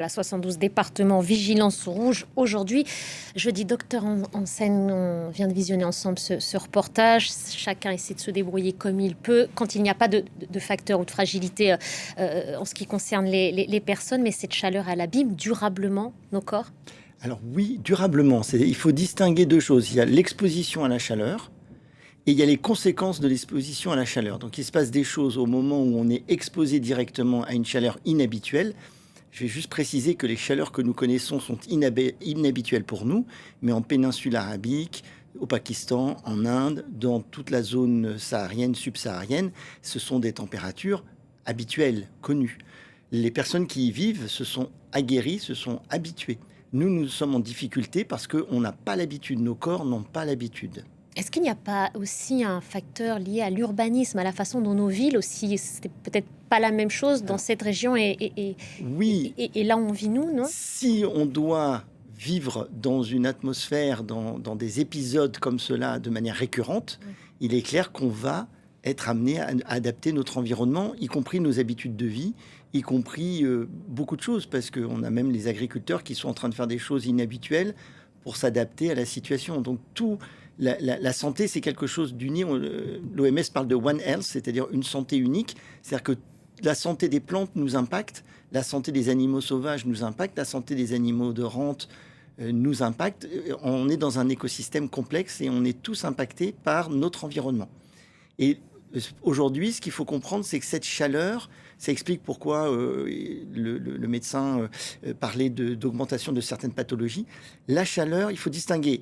La 72 départements vigilance rouge aujourd'hui. Jeudi, docteur en scène, on vient de visionner ensemble ce reportage. Chacun essaie de se débrouiller comme il peut quand il n'y a pas de facteur ou de fragilité en ce qui concerne les personnes. Mais cette chaleur, elle abîme durablement nos corps. Alors oui, durablement. Il faut distinguer deux choses. Il y a l'exposition à la chaleur et il y a les conséquences de l'exposition à la chaleur. Donc il se passe des choses au moment où on est exposé directement à une chaleur inhabituelle. Je vais juste préciser que les chaleurs que nous connaissons sont inhabituelles pour nous, mais en péninsule arabique, au Pakistan, en Inde, dans toute la zone saharienne, subsaharienne, ce sont des températures habituelles, connues. Les personnes qui y vivent se sont aguerries, se sont habituées. Nous sommes en difficulté parce qu'on n'a pas l'habitude, nos corps n'ont pas l'habitude. Est-ce qu'il n'y a pas aussi un facteur lié à l'urbanisme, à la façon dont nos villes aussi, c'était peut-être pas la même chose dans cette région Oui. Et là où on vit nous, non? Si on doit vivre dans une atmosphère, dans des épisodes comme cela de manière récurrente, il est clair qu'on va être amené à adapter notre environnement, y compris nos habitudes de vie, y compris beaucoup de choses, parce qu'on a même les agriculteurs qui sont en train de faire des choses inhabituelles pour s'adapter à la situation. Donc la santé, c'est quelque chose d'uni. L'OMS parle de One Health, c'est-à-dire une santé unique. C'est-à-dire que la santé des plantes nous impacte, la santé des animaux sauvages nous impacte, la santé des animaux de rente nous impacte. On est dans un écosystème complexe et on est tous impactés par notre environnement. Et aujourd'hui, ce qu'il faut comprendre, c'est que cette chaleur, ça explique pourquoi le médecin parlait d'augmentation de certaines pathologies. La chaleur, il faut distinguer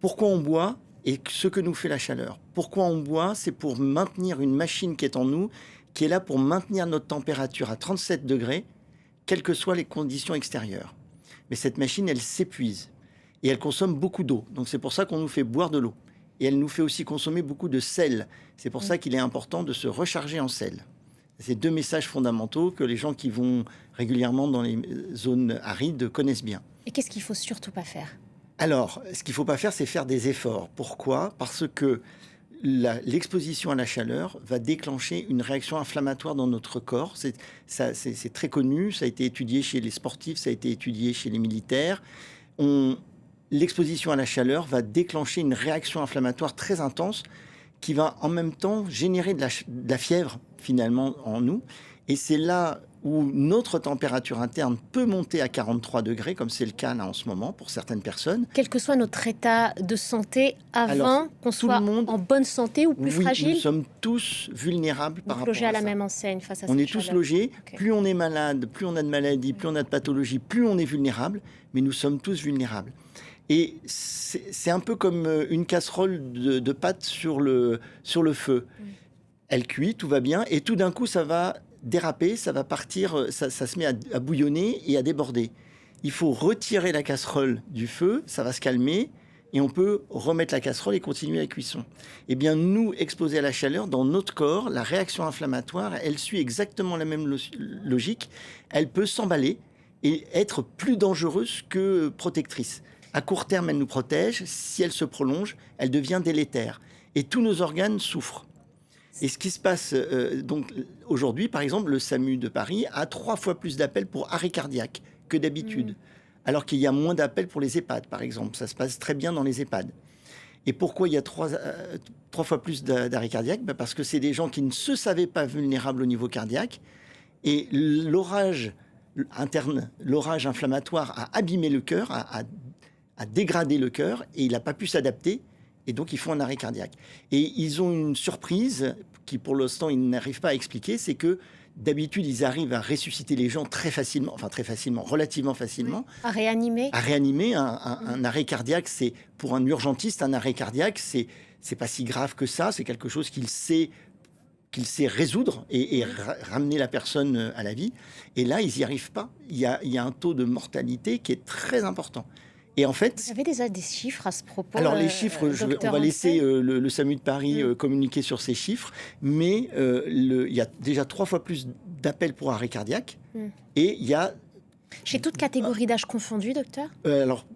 pourquoi on boit et ce que nous fait la chaleur. Pourquoi on boit, c'est pour maintenir une machine qui est en nous, qui est là pour maintenir notre température à 37 degrés, quelles que soient les conditions extérieures. Mais cette machine, elle s'épuise et elle consomme beaucoup d'eau. Donc c'est pour ça qu'on nous fait boire de l'eau. Et elle nous fait aussi consommer beaucoup de sel. C'est pour ça qu'il est important de se recharger en sel. C'est deux messages fondamentaux que les gens qui vont régulièrement dans les zones arides connaissent bien. Et qu'est-ce qu'il faut surtout pas faire? Alors, ce qu'il ne faut pas faire, c'est faire des efforts. Pourquoi ? Parce que l'exposition à la chaleur va déclencher une réaction inflammatoire dans notre corps. C'est très connu, ça a été étudié chez les sportifs, ça a été étudié chez les militaires. L'exposition à la chaleur va déclencher une réaction inflammatoire très intense qui va en même temps générer de la fièvre finalement en nous. Et c'est là où notre température interne peut monter à 43 degrés, comme c'est le cas là en ce moment pour certaines personnes. Quel que soit notre état de santé avant qu'on soit en bonne santé ou plus fragile? Nous sommes tous vulnérables par rapport à ça. Logés à la même enseigne face à On cette est chaleur. tous logés. Okay. Plus on est malade, plus on a de maladies, plus on a de pathologies, plus on est vulnérable. Mais nous sommes tous vulnérables. Et c'est un peu comme une casserole de pâtes sur le feu. Elle cuit, tout va bien, et tout d'un coup, ça va déraper, ça va partir, ça se met à bouillonner et à déborder. Il faut retirer la casserole du feu, ça va se calmer, et on peut remettre la casserole et continuer la cuisson. Eh bien, nous, exposés à la chaleur, dans notre corps, la réaction inflammatoire, elle suit exactement la même logique. Elle peut s'emballer et être plus dangereuse que protectrice. À court terme, elle nous protège. Si elle se prolonge, elle devient délétère. Et tous nos organes souffrent. Et ce qui se passe donc aujourd'hui, par exemple, le SAMU de Paris a 3 fois plus d'appels pour arrêt cardiaque que d'habitude. Alors qu'il y a moins d'appels pour les EHPAD, par exemple. Ça se passe très bien dans les EHPAD. Et pourquoi il y a 3 fois plus d'arrêt cardiaque ? Parce que c'est des gens qui ne se savaient pas vulnérables au niveau cardiaque. Et l'orage interne, l'orage inflammatoire a abîmé le cœur, a dégradé le cœur, et il n'a pas pu s'adapter. Et donc, ils font un arrêt cardiaque. Et ils ont une surprise qui, pour l'instant, ils n'arrivent pas à expliquer. C'est que, d'habitude, ils arrivent à ressusciter les gens très facilement, relativement facilement. À réanimer. À réanimer. Un arrêt cardiaque, c'est, pour un urgentiste, un arrêt cardiaque, c'est pas si grave que ça. C'est quelque chose qu'il sait résoudre et ramener la personne à la vie. Et là, ils n'y arrivent pas. Il y a un taux de mortalité qui est très important. Et en fait, vous avez déjà des chiffres à ce propos? Alors les chiffres, on va laisser le SAMU de Paris communiquer sur ces chiffres, mais il y a déjà 3 fois plus d'appels pour arrêt cardiaque, et il y a... Chez toute catégorie d'âge confondue, docteur? Alors,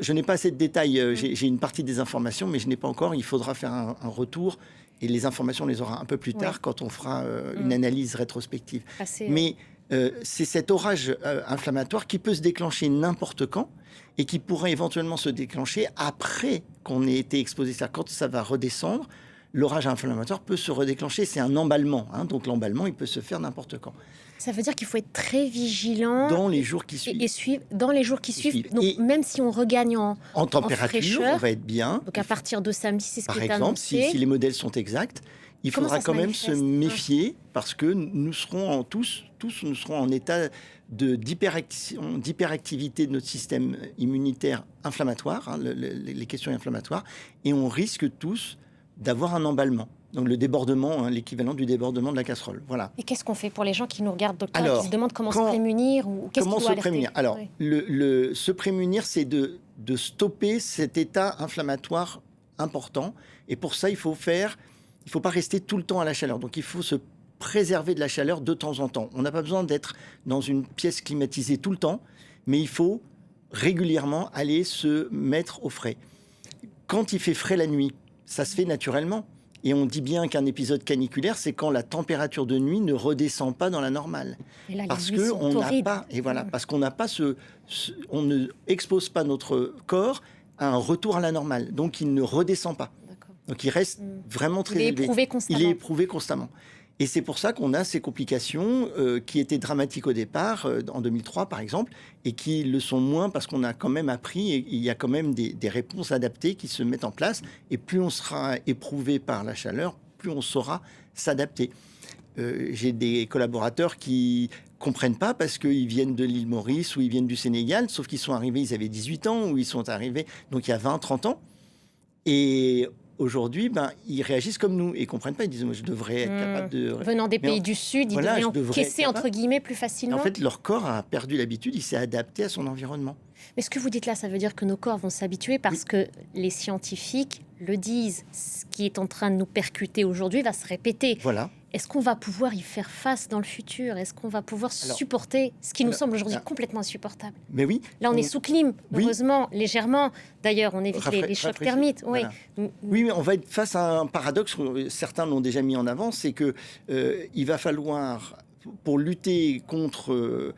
je n'ai pas assez de détails, j'ai une partie des informations, mais je n'ai pas encore, il faudra faire un retour, et les informations, on les aura un peu plus tard, quand on fera une analyse rétrospective. Mais c'est cet orage inflammatoire qui peut se déclencher n'importe quand et qui pourrait éventuellement se déclencher après qu'on ait été exposé. C'est-à-dire quand ça va redescendre, l'orage inflammatoire peut se redéclencher. C'est un emballement, hein, donc l'emballement, il peut se faire n'importe quand. Ça veut dire qu'il faut être très vigilant dans les jours qui suivent. Et suivre dans les jours qui suivent. Donc, même si on regagne en température, fraîcheur, on va être bien. Donc à partir de samedi, c'est ce qui est annoncé. Par exemple, si les modèles sont exacts, il faudra quand même se méfier parce que nous serons tous nous serons en état d'hyperactivité de notre système immunitaire inflammatoire, hein, les questions inflammatoires, et on risque tous d'avoir un emballement. Donc le débordement, hein, l'équivalent du débordement de la casserole. Voilà. Et qu'est-ce qu'on fait pour les gens qui nous regardent, docteur, et qui se demandent comment se prémunir ou qu'est-ce comment se prémunir? Alors, se prémunir, c'est de stopper cet état inflammatoire important. Et pour ça, il faut pas rester tout le temps à la chaleur. Donc il faut se préserver de la chaleur de temps en temps. On n'a pas besoin d'être dans une pièce climatisée tout le temps, mais il faut régulièrement aller se mettre au frais. Quand il fait frais la nuit, ça se fait naturellement. Et on dit bien qu'un épisode caniculaire, c'est quand la température de nuit ne redescend pas dans la normale. Là, parce que on n'a pas, et voilà, parce qu'on n'a pas on ne expose pas notre corps à un retour à la normale. Donc il ne redescend pas. Donc il reste vraiment très élevé. Il est éprouvé constamment. Et c'est pour ça qu'on a ces complications qui étaient dramatiques au départ, en 2003 par exemple, et qui le sont moins parce qu'on a quand même appris, et il y a quand même des réponses adaptées qui se mettent en place. Et plus on sera éprouvé par la chaleur, plus on saura s'adapter. J'ai des collaborateurs qui comprennent pas parce qu'ils viennent de l'île Maurice ou ils viennent du Sénégal, sauf qu'ils sont arrivés, ils avaient 18 ans, ou ils sont arrivés donc il y a 20, 30 ans. Et aujourd'hui, ils réagissent comme nous et ne comprennent pas. Ils disent, moi, je devrais être capable de... Venant des pays du Sud, ils devraient encaisser, entre guillemets, plus facilement. En fait, leur corps a perdu l'habitude, il s'est adapté à son environnement. Mais ce que vous dites là, ça veut dire que nos corps vont s'habituer parce que les scientifiques le disent. Ce qui est en train de nous percuter aujourd'hui va se répéter. Voilà. Est-ce qu'on va pouvoir y faire face dans le futur? Est-ce qu'on va pouvoir supporter ce qui nous semble aujourd'hui complètement insupportable? Mais oui. Là, on est sous clim, heureusement, légèrement. D'ailleurs, on évite les chocs thermiques. Voilà. Oui, mais on va être face à un paradoxe, certains l'ont déjà mis en avant, c'est que il va falloir, pour lutter contre,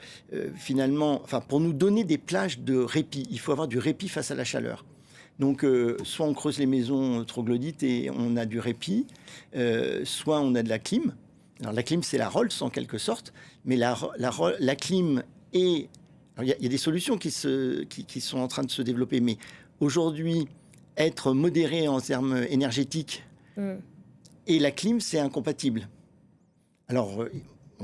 pour nous donner des plages de répit, il faut avoir du répit face à la chaleur. Donc, soit on creuse les maisons troglodytes et on a du répit, soit on a de la clim. Alors, la clim, c'est la Rolls en quelque sorte, mais la clim est... Il y a des solutions qui sont en train de se développer, mais aujourd'hui, être modéré en termes énergétiques et la clim, c'est incompatible. Alors,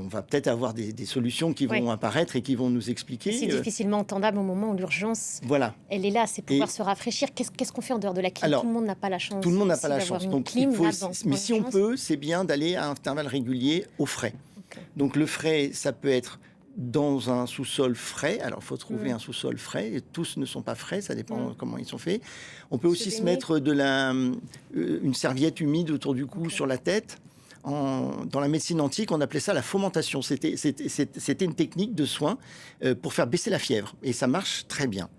on va peut-être avoir des solutions qui vont apparaître et qui vont nous expliquer. C'est difficilement entendable au moment où l'urgence, elle est là, c'est pouvoir se rafraîchir. Qu'est-ce qu'on fait en dehors de la clim? Tout le monde n'a pas la chance. Tout le monde n'a pas la chance. Donc, mais si on peut, c'est bien d'aller à intervalles réguliers au frais. Donc le frais, ça peut être dans un sous-sol frais. Alors, il faut trouver un sous-sol frais. Et tous ne sont pas frais, ça dépend comment ils sont faits. On peut aussi se mettre une serviette humide autour du cou sur la tête. Dans la médecine antique, on appelait ça la fomentation. C'était une technique de soin pour faire baisser la fièvre. Et ça marche très bien.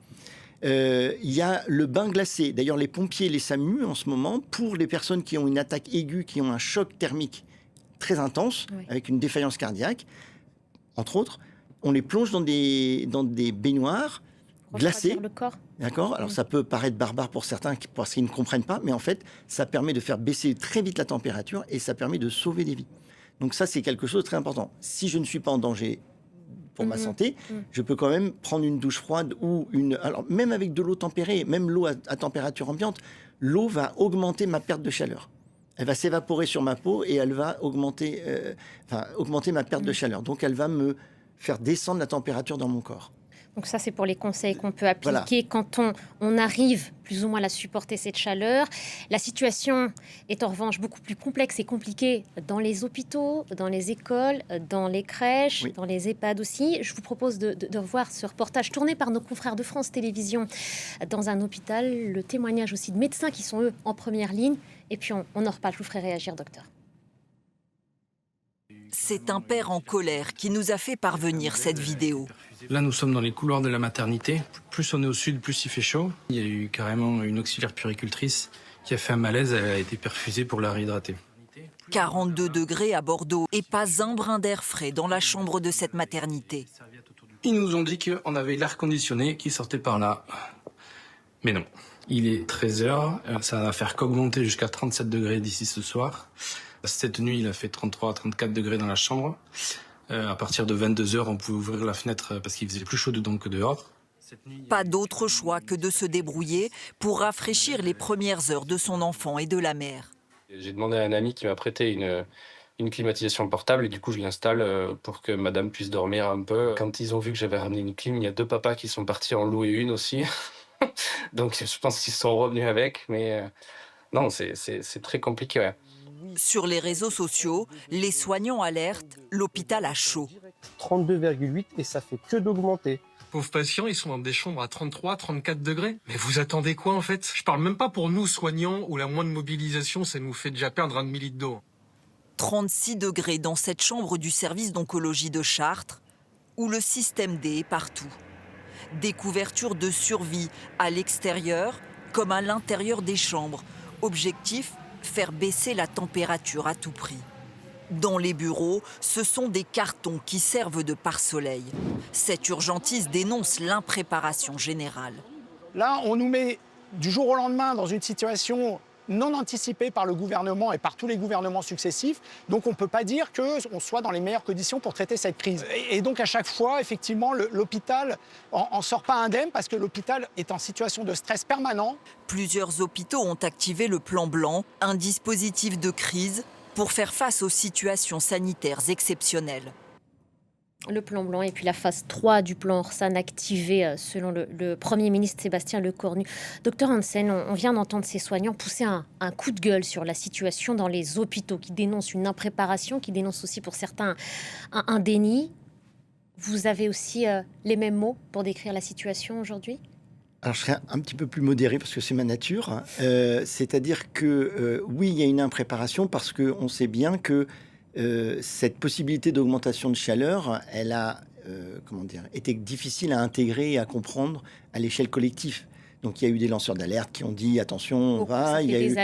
Il y a le bain glacé. D'ailleurs, les pompiers et les SAMU, en ce moment, pour les personnes qui ont une attaque aiguë, qui ont un choc thermique très intense, avec une défaillance cardiaque, entre autres, on les plonge dans des baignoires glacées. Le corps. D'accord. Alors, ça peut paraître barbare pour certains parce qu'ils ne comprennent pas, mais en fait, ça permet de faire baisser très vite la température et ça permet de sauver des vies. Donc ça, c'est quelque chose de très important. Si je ne suis pas en danger pour ma santé, je peux quand même prendre une douche froide ou alors, même avec de l'eau tempérée, même l'eau à température ambiante, l'eau va augmenter ma perte de chaleur. Elle va s'évaporer sur ma peau et elle va augmenter ma perte de chaleur. Donc, elle va me faire descendre la température dans mon corps. Donc ça, c'est pour les conseils qu'on peut appliquer quand on arrive plus ou moins à la supporter, cette chaleur. La situation est en revanche beaucoup plus complexe et compliquée dans les hôpitaux, dans les écoles, dans les crèches, dans les EHPAD aussi. Je vous propose de revoir ce reportage tourné par nos confrères de France Télévisions dans un hôpital, le témoignage aussi de médecins qui sont, eux, en première ligne. Et puis, on en reparle. Je vous ferai réagir, docteur. C'est un père en colère qui nous a fait parvenir cette vidéo. Là, nous sommes dans les couloirs de la maternité. Plus on est au sud, plus il fait chaud. Il y a eu carrément une auxiliaire puéricultrice qui a fait un malaise. Elle a été perfusée pour la réhydrater. 42 degrés à Bordeaux et pas un brin d'air frais dans la chambre de cette maternité. Ils nous ont dit qu'on avait l'air conditionné qui sortait par là. Mais non. Il est 13h, ça va faire qu'augmenter jusqu'à 37 degrés d'ici ce soir. Cette nuit, il a fait 33 à 34 degrés dans la chambre. À partir de 22h, on pouvait ouvrir la fenêtre parce qu'il faisait plus chaud dedans que dehors. Pas d'autre choix que de se débrouiller pour rafraîchir les premières heures de son enfant et de la mère. J'ai demandé à un ami qui m'a prêté une climatisation portable et du coup je l'installe pour que madame puisse dormir un peu. Quand ils ont vu que j'avais ramené une clim, il y a 2 papas qui sont partis en louer une aussi. Donc je pense qu'ils sont revenus avec, mais non, c'est très compliqué. Ouais. Sur les réseaux sociaux, les soignants alertent, l'hôpital a chaud. 32,8 et ça fait que d'augmenter. Pauvres patients, ils sont dans des chambres à 33, 34 degrés. Mais vous attendez quoi en fait? Je parle même pas pour nous soignants où la moindre mobilisation, ça nous fait déjà perdre un demi-litre d'eau. 36 degrés dans cette chambre du service d'oncologie de Chartres, où le système D est partout. Des couvertures de survie à l'extérieur comme à l'intérieur des chambres. Objectif, faire baisser la température à tout prix. Dans les bureaux, ce sont des cartons qui servent de pare-soleil. Cette urgentiste dénonce l'impréparation générale. Là, on nous met du jour au lendemain dans une situation non anticipée par le gouvernement et par tous les gouvernements successifs. Donc on ne peut pas dire qu'on soit dans les meilleures conditions pour traiter cette crise. Et donc à chaque fois, effectivement, l'hôpital en sort pas indemne parce que l'hôpital est en situation de stress permanent. Plusieurs hôpitaux ont activé le plan blanc, un dispositif de crise pour faire face aux situations sanitaires exceptionnelles. Le plan blanc et puis la phase 3 du plan Orsan activé selon le Premier ministre Sébastien Lecornu. Docteur Hansen, on vient d'entendre ces soignants pousser un coup de gueule sur la situation dans les hôpitaux, qui dénoncent une impréparation, qui dénoncent aussi pour certains un déni. Vous avez aussi les mêmes mots pour décrire la situation aujourd'hui ? Alors, je serais un petit peu plus modéré parce que c'est ma nature. C'est-à-dire que oui, il y a une impréparation parce qu'on sait bien que cette possibilité d'augmentation de chaleur, elle a été difficile à intégrer et à comprendre à l'échelle collective. Donc, il y a eu des lanceurs d'alerte qui ont dit attention, on va. Il y a eu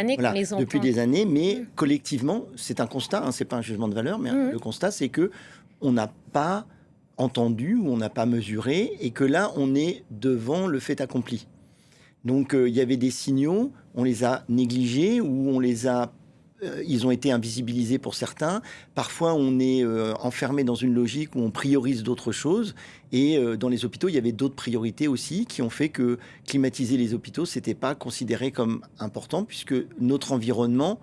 depuis des années, mais collectivement, c'est un constat. Hein, c'est pas un jugement de valeur, mais le constat, c'est que on n'a pas entendu ou on n'a pas mesuré et que là, on est devant le fait accompli. Donc, il y avait des signaux, on les a négligés ou on les a ils ont été invisibilisés pour certains. Parfois, on est enfermé dans une logique où on priorise d'autres choses. Et dans les hôpitaux, il y avait d'autres priorités aussi qui ont fait que climatiser les hôpitaux, ce n'était pas considéré comme important puisque notre environnement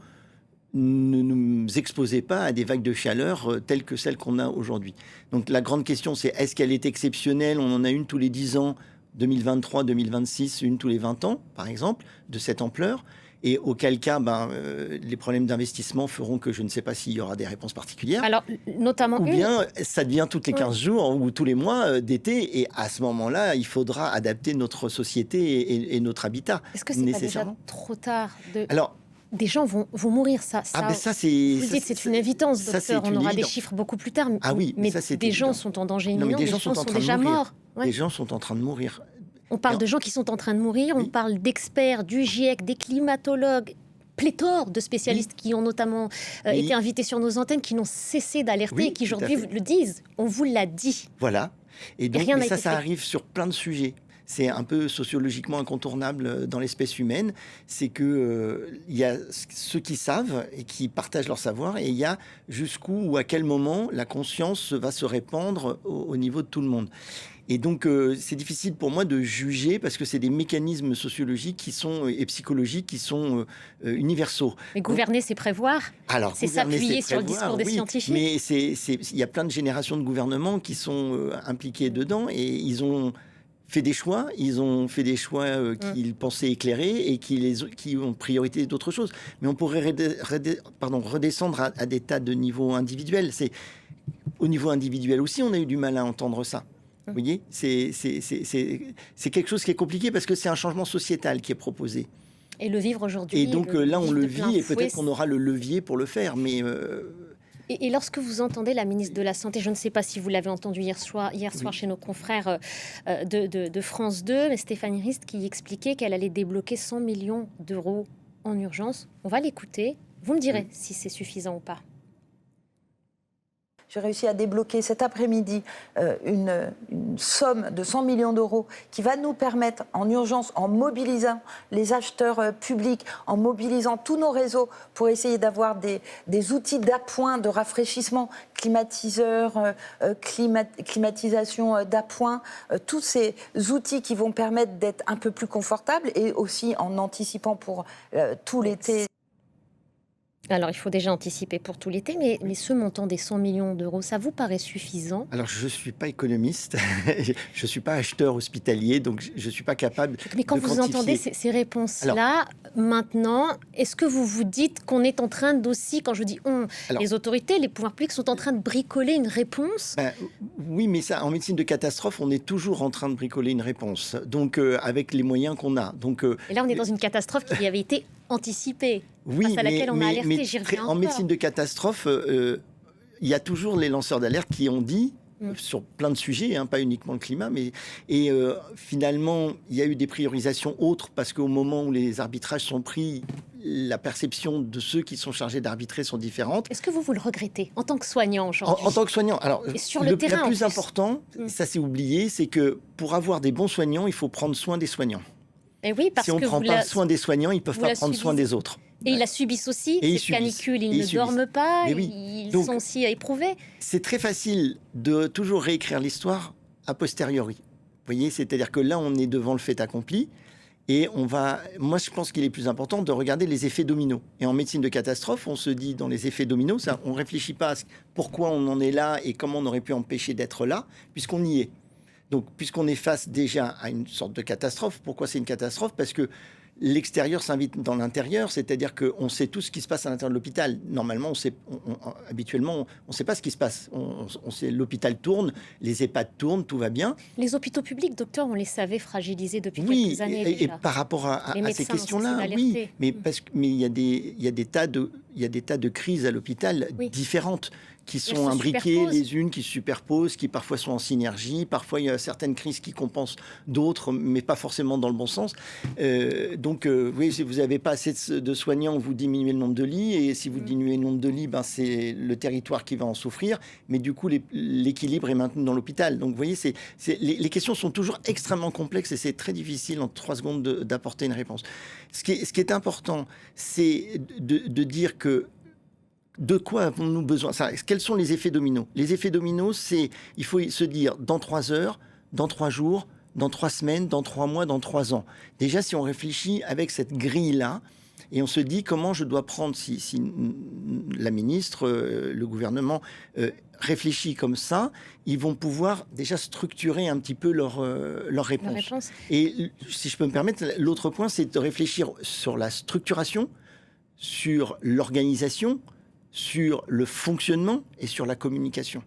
ne nous exposait pas à des vagues de chaleur telles que celles qu'on a aujourd'hui. Donc la grande question, c'est est-ce qu'elle est exceptionnelle? On en a une tous les 10 ans, 2023, 2026, une tous les 20 ans, par exemple, de cette ampleur. Et auquel cas, les problèmes d'investissement feront que je ne sais pas s'il y aura des réponses particulières. Alors, notamment ou bien ça devient toutes les 15 jours ou tous les mois d'été. Et à ce moment-là, il faudra adapter notre société et notre habitat. Est-ce que c'est pas déjà trop tard Alors, des gens vont mourir, ça. Ça c'est. Vous dites c'est une évidence, docteur. On aura des chiffres beaucoup plus tard. Mais des gens sont en danger imminent. Des gens sont déjà morts. Des gens sont en train de mourir. On parle de gens qui sont en train de mourir, on parle d'experts, du GIEC, des climatologues, pléthore de spécialistes qui ont notamment été invités sur nos antennes, qui n'ont cessé d'alerter et qui aujourd'hui le disent. On vous l'a dit. Voilà. Et donc, ça arrive sur plein de sujets. C'est un peu sociologiquement incontournable dans l'espèce humaine. C'est que il y a ceux qui savent et qui partagent leur savoir, et il y a jusqu'où ou à quel moment la conscience va se répandre au niveau de tout le monde. Et donc, c'est difficile pour moi de juger parce que c'est des mécanismes sociologiques et psychologiques qui sont universaux. Mais gouverner, c'est prévoir. Alors, c'est s'appuyer sur le discours des scientifiques. Mais il y a plein de générations de gouvernements qui sont impliqués dedans et ils ont fait des choix. Ils ont fait des choix qu'ils pensaient éclairés et qui ont priorité d'autres choses. Mais on pourrait redescendre à des tas de niveaux individuels. Au niveau individuel aussi, on a eu du mal à entendre ça. Vous voyez, c'est quelque chose qui est compliqué parce que c'est un changement sociétal qui est proposé. Et le vivre aujourd'hui. Et donc là, on le vit et peut-être qu'on aura le levier pour le faire. Mais Et lorsque vous entendez la ministre de la Santé, je ne sais pas si vous l'avez entendu hier soir chez nos confrères de France 2, mais Stéphanie Rist qui expliquait qu'elle allait débloquer 100 millions d'euros en urgence. On va l'écouter Vous me direz si c'est suffisant ou pas. J'ai réussi à débloquer cet après-midi une somme de 100 millions d'euros qui va nous permettre en urgence, en mobilisant les acheteurs publics, en mobilisant tous nos réseaux pour essayer d'avoir des outils d'appoint, de rafraîchissement, climatiseurs, climatisation d'appoint, tous ces outils qui vont permettre d'être un peu plus confortables et aussi en anticipant pour tout l'été. Alors, il faut déjà anticiper pour tout l'été, mais ce montant des 100 millions d'euros, ça vous paraît suffisant? Alors, je ne suis pas économiste, je ne suis pas acheteur hospitalier, donc je ne suis pas capable Mais quand de vous quantifier. entendez ces réponses-là, maintenant, est-ce que vous vous dites qu'on est en train d'aussi, quand je dis on, les autorités, les pouvoirs publics sont en train de bricoler une réponse? Oui, mais ça, en médecine de catastrophe, on est toujours en train de bricoler une réponse, donc avec les moyens qu'on a. Donc, et là, on est dans une catastrophe qui avait été anticipée, face à laquelle on a alerté. J'y reviens en encore. médecine de catastrophe, il y a toujours les lanceurs d'alerte qui ont dit, sur plein de sujets, pas uniquement le climat, finalement, il y a eu des priorisations autres, parce qu'au moment où les arbitrages sont pris, la perception de ceux qui sont chargés d'arbitrer sont différentes. Est-ce que vous le regrettez en tant que soignant aujourd'hui? En tant que soignant, alors et sur le terrain, le plus important, ça c'est oublié, c'est que pour avoir des bons soignants, il faut prendre soin des soignants. Et oui, parce si on ne que prend pas soin des soignants, ils ne peuvent pas prendre soin des autres. Et ils la subissent aussi, et cette canicule, ils ne dorment pas, ils sont aussi éprouvés. C'est très facile de toujours réécrire l'histoire a posteriori. Vous voyez, c'est-à-dire que là, on est devant le fait accompli. Et moi, je pense qu'il est plus important de regarder les effets dominos. Et en médecine de catastrophe, on se dit dans les effets dominos, on ne réfléchit pas à pourquoi on en est là et comment on aurait pu empêcher d'être là, puisqu'on y est. Donc, puisqu'on est face déjà à une sorte de catastrophe, pourquoi c'est une catastrophe? Parce que l'extérieur s'invite dans l'intérieur, c'est-à-dire qu'on sait tout ce qui se passe à l'intérieur de l'hôpital. Normalement, habituellement, on ne sait pas ce qui se passe. On sait, l'hôpital tourne, les EHPAD tournent, tout va bien. Les hôpitaux publics, docteur, on les savait fragilisés depuis quelques années. Et par rapport à ces questions-là, oui, mais il y a des tas de crises à l'hôpital différentes, qui sont imbriquées les unes, qui se superposent, qui parfois sont en synergie. Parfois, il y a certaines crises qui compensent d'autres, mais pas forcément dans le bon sens. Donc, oui, si vous n'avez pas assez de soignants, vous diminuez le nombre de lits. Et si vous diminuez le nombre de lits, c'est le territoire qui va en souffrir. Mais du coup, l'équilibre est maintenu dans l'hôpital. Donc, vous voyez, les questions sont toujours extrêmement complexes et c'est très difficile en 3 secondes d'apporter une réponse. Ce qui est important, c'est de dire que de quoi avons-nous besoin? Quels sont les effets dominos? Les effets dominos, il faut se dire dans 3 heures, dans 3 jours, dans 3 semaines, dans 3 mois, dans 3 ans. Déjà, si on réfléchit avec cette grille-là, et on se dit comment je dois prendre, si la ministre, le gouvernement réfléchit comme ça, ils vont pouvoir déjà structurer un petit peu leur réponse. Et si je peux me permettre, l'autre point, c'est de réfléchir sur la structuration, sur l'organisation, sur le fonctionnement et sur la communication.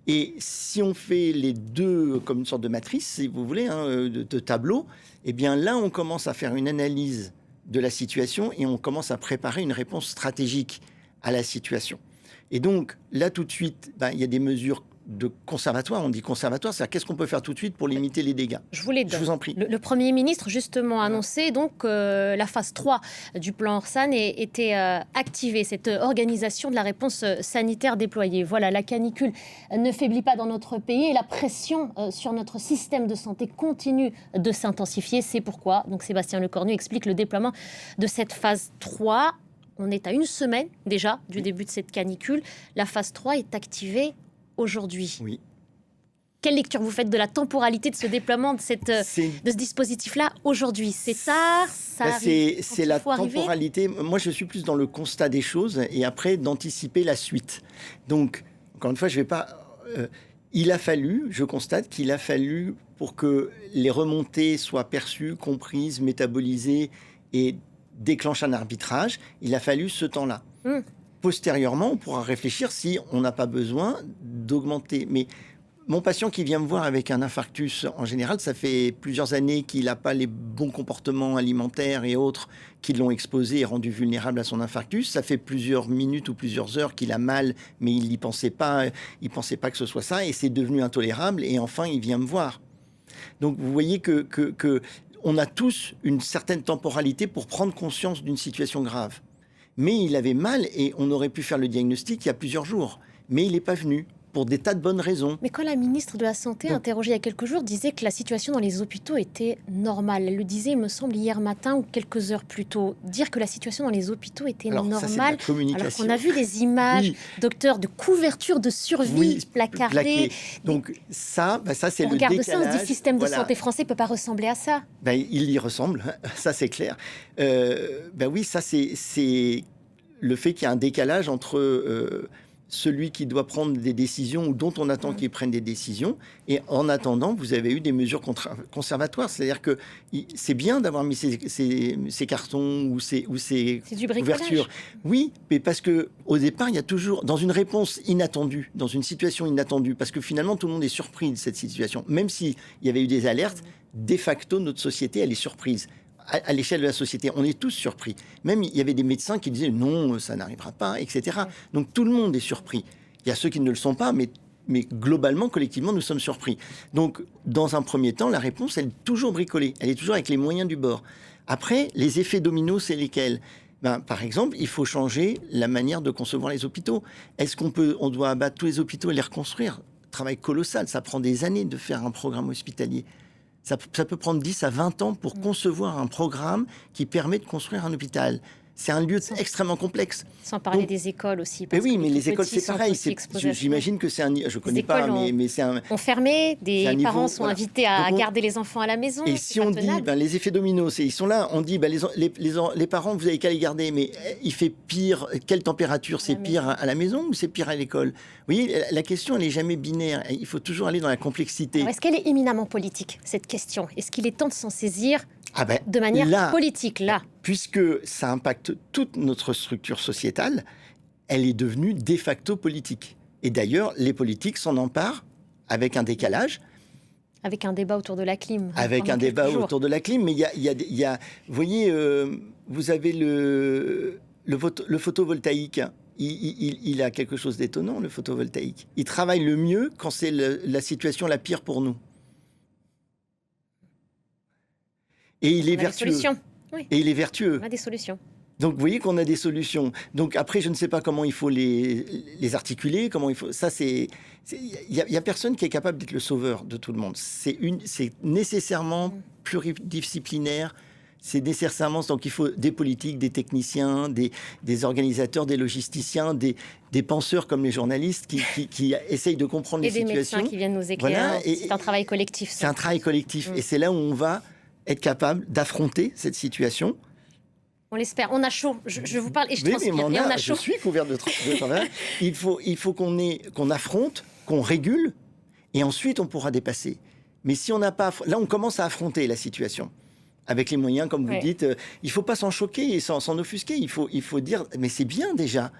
Et si on fait les deux comme une sorte de matrice, si vous voulez, de tableau, eh bien là, on commence à faire une analyse de la situation et on commence à préparer une réponse stratégique à la situation. Et donc, là, tout de suite, il y a des mesures de conservatoire. On dit conservatoire, c'est-à-dire qu'est-ce qu'on peut faire tout de suite pour limiter les dégâts? Je vous en prie. Le Premier ministre, justement, a annoncé donc la phase 3 du plan Orsan était activée, cette organisation de la réponse sanitaire déployée. Voilà, la canicule ne faiblit pas dans notre pays et la pression sur notre système de santé continue de s'intensifier. C'est pourquoi, donc Sébastien Lecornu explique le déploiement de cette phase 3. On est à 1 semaine déjà du début de cette canicule. La phase 3 est activée aujourd'hui. Oui. Quelle lecture vous faites de la temporalité de ce déploiement de ce dispositif-là aujourd'hui? C'est tard, ça arrive. C'est la temporalité. Moi, je suis plus dans le constat des choses et après d'anticiper la suite. Donc, encore une fois, je ne vais pas... je constate qu'il a fallu pour que les remontées soient perçues, comprises, métabolisées et déclenchent un arbitrage, il a fallu ce temps-là. Postérieurement, on pourra réfléchir si on n'a pas besoin d'augmenter. Mais mon patient qui vient me voir avec un infarctus, en général, ça fait plusieurs années qu'il n'a pas les bons comportements alimentaires et autres qui l'ont exposé et rendu vulnérable à son infarctus. Ça fait plusieurs minutes ou plusieurs heures qu'il a mal, mais il n'y pensait pas. Il ne pensait pas que ce soit ça et c'est devenu intolérable. Et enfin, il vient me voir. Donc, vous voyez que on a tous une certaine temporalité pour prendre conscience d'une situation grave. Mais il avait mal et on aurait pu faire le diagnostic il y a plusieurs jours. Mais il n'est pas venu, pour des tas de bonnes raisons. Mais quand la ministre de la Santé, interrogée il y a quelques jours, disait que la situation dans les hôpitaux était normale, elle le disait, il me semble, hier matin ou quelques heures plus tôt, dire que la situation dans les hôpitaux était normale, ça, c'est de la communication. alors qu'on a vu des images, docteur, de couverture de survie placardée. Donc ça, c'est on le regarde décalage. ça, on se dit, le système de santé français ne peut pas ressembler à ça. Il y ressemble, ça c'est clair. Oui, ça c'est le fait qu'il y a un décalage entre celui qui doit prendre des décisions ou dont on attend qu'il prenne des décisions. Et en attendant, vous avez eu des mesures conservatoires. C'est-à-dire que c'est bien d'avoir mis ces cartons ou ces ouvertures. Oui, mais parce qu'au départ, il y a toujours, dans une réponse inattendue, dans une situation inattendue, parce que finalement, tout le monde est surpris de cette situation. Même s'il y avait eu des alertes, de facto, notre société, elle est surprise. À l'échelle de la société, on est tous surpris. Même il y avait des médecins qui disaient non, ça n'arrivera pas, etc. Donc tout le monde est surpris. Il y a ceux qui ne le sont pas, mais globalement, collectivement, nous sommes surpris. Donc dans un premier temps, la réponse, elle est toujours bricolée. Elle est toujours avec les moyens du bord. Après, les effets dominos, c'est lesquels ? Par exemple, il faut changer la manière de concevoir les hôpitaux. Est-ce on doit abattre tous les hôpitaux et les reconstruire ? Travail colossal, ça prend des années de faire un programme hospitalier. Ça peut prendre 10 à 20 ans pour concevoir un programme qui permet de construire un hôpital. C'est un lieu extrêmement complexe. Sans parler des écoles aussi. Oui, mais les écoles, c'est pareil. J'imagine que c'est un... Je ne connais pas, mais c'est un... On fermé, des parents sont invités à garder les enfants à la maison. Et si on dit, les effets dominos, ils sont là, on dit, les parents, vous avez qu'à les garder, mais il fait pire, quelle température ? C'est pire à la maison ou c'est pire à l'école ? Vous voyez, la question, elle n'est jamais binaire. Il faut toujours aller dans la complexité. Alors, est-ce qu'elle est éminemment politique, cette question ? Est-ce qu'il est temps de s'en saisir de manière politique, là ? Puisque ça impacte toute notre structure sociétale, elle est devenue de facto politique. Et d'ailleurs, les politiques s'en emparent avec un décalage. Avec un débat autour de la clim. Avec un débat autour de la clim, mais il y a vous voyez, vous avez le photovoltaïque. Il a quelque chose d'étonnant, le photovoltaïque. Il travaille le mieux quand c'est la situation la pire pour nous. Et il est vertueux. Oui. Et il est vertueux. On a des solutions. Donc, vous voyez qu'on a des solutions. Donc, après, je ne sais pas comment il faut les articuler, comment il faut... Ça, il y a personne qui est capable d'être le sauveur de tout le monde. C'est nécessairement pluridisciplinaire. C'est nécessairement... Donc, il faut des politiques, des techniciens, des organisateurs, des logisticiens, des penseurs comme les journalistes qui essayent de comprendre les situations. Et des médecins qui viennent nous éclairer. Voilà, c'est un travail collectif. C'est un travail collectif. Et c'est là où on va être capable d'affronter cette situation. On l'espère. On a chaud. Je vous parle et je transpire. Mais on a chaud. Je suis couvert de travail. Il faut qu'on affronte, qu'on régule, et ensuite on pourra dépasser. Mais si on n'a pas... Là, on commence à affronter la situation. Avec les moyens, comme vous dites, il ne faut pas s'en choquer et s'en offusquer. Il faut dire, mais c'est bien déjà.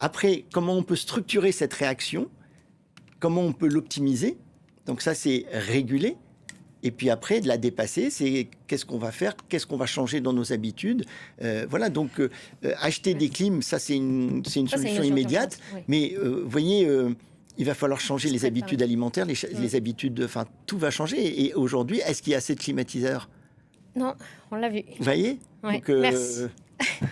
Après, comment on peut structurer cette réaction ? Comment on peut l'optimiser ? Donc ça, c'est réguler. Et puis après, de la dépasser, c'est qu'est-ce qu'on va faire, qu'est-ce qu'on va changer dans nos habitudes. Voilà, donc acheter des clims, ça c'est une solution immédiate. Oui. Mais vous voyez, il va falloir changer les habitudes alimentaires, les habitudes, enfin tout va changer. Et aujourd'hui, est-ce qu'il y a assez de climatiseurs ? Non, on l'a vu. Vous voyez ? Oui. Donc, merci.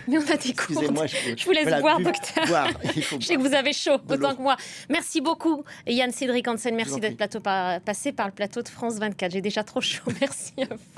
Mais on a des cours. Je vous laisse boire, docteur. Je sais que vous avez chaud, autant que moi. Merci beaucoup, Yann Cédric Hansen. Merci d'être passé par le plateau de France 24. J'ai déjà trop chaud. Merci à vous.